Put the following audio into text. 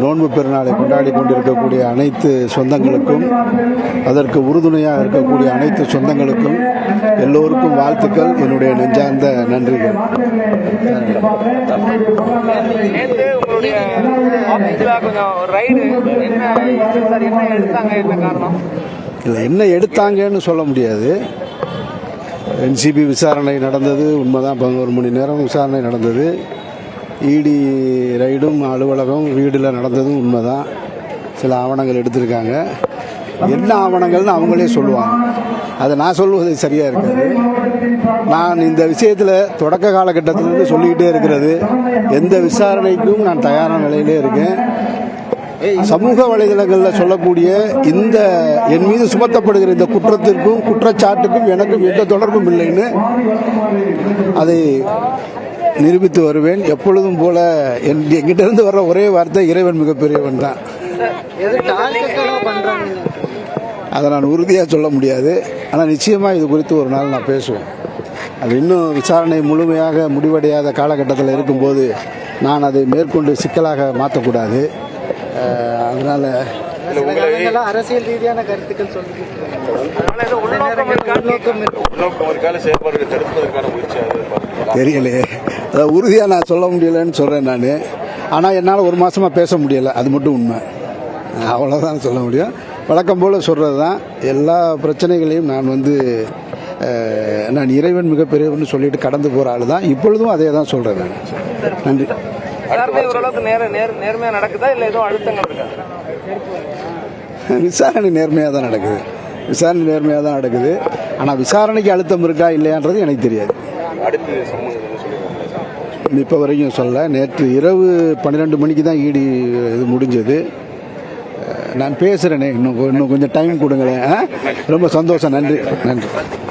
நோன்பு பெருநாளை கொண்டாடி கொண்டிருக்கக்கூடிய அனைத்து சொந்தங்களுக்கும், அதற்கு உறுதுணையாக இருக்கக்கூடிய அனைத்து சொந்தங்களுக்கும் எல்லோருக்கும் வாழ்த்துக்கள், என்னுடைய நெஞ்சார்ந்த நன்றிகள். இல்லை, என்ன எடுத்தாங்கன்னு சொல்ல முடியாது. என்சிபி விசாரணை நடந்தது உண்மைதான். 11 மணி நேரம் விசாரணை நடந்தது. இடி ரைடும் அலுவலகம் வீடில் நடந்ததும் உண்மைதான். சில ஆவணங்கள் எடுத்திருக்காங்க. என்ன ஆவணங்கள்னு அவங்களே சொல்லுவாங்க. அதை நான் சொல்வது சரியாக இருக்காது. நான் இந்த விஷயத்தில் தொடக்க காலகட்டத்திலிருந்து சொல்லிக்கிட்டே இருக்கிறது, எந்த விசாரணைக்கும் நான் தயாரான நிலையிலே இருக்கேன். சமூக வலைதளங்களில் சொல்லக்கூடிய இந்த என் மீது சுமத்தப்படுகிற இந்த குற்றத்திற்கும் குற்றச்சாட்டுக்கும் எனக்கும் எந்த தொடர்பும் இல்லைன்னு அதை நிரூபித்து வருவேன். எப்பொழுதும் போல என்கிட்ட இருந்து வர்ற ஒரே வார்த்தை, இறைவன் மிகப்பெரியவன் தான். அதை நான் உறுதியாக சொல்ல முடியாது. ஆனால் நிச்சயமாக இது குறித்து ஒரு நாள் நான் பேசுவேன். அது இன்னும் விசாரணை முழுமையாக முடிவடையாத காலகட்டத்தில் இருக்கும்போது நான் அதை மேற்கொண்டு சிக்கலாக மாற்றக்கூடாது. அதனால் அரசியல் ரீதியான கருத்துக்கள் தெரியலையே. அதை உறுதியாக நான் சொல்ல முடியலைன்னு சொல்கிறேன் நான். ஆனால் என்னால் ஒரு மாதமாக பேச முடியலை, அது மட்டும் உண்மை. அவ்வளோதான் சொல்ல முடியும். வழக்கம் போல் சொல்கிறது தான். எல்லா பிரச்சனைகளையும் நான் இறைவன் மிகப்பெரியவன்னு சொல்லிட்டு கடந்து போகிற ஆள் தான். இப்பொழுதும் அதே தான் சொல்கிறேன் நான். நன்றி. விசாரணை நேர்மையாக தான் நடக்குது. ஆனால் விசாரணைக்கு அழுத்தம் இருக்கா இல்லையான்றது எனக்கு தெரியாது. இப்போ வரைக்கும் சொல்ல. நேற்று இரவு 12 மணிக்கு தான் இடி இது முடிஞ்சது. நான் பேசுகிறேனே, இன்னும் கொஞ்சம் டைம் கொடுங்களேன். ரொம்ப சந்தோஷம். நன்றி.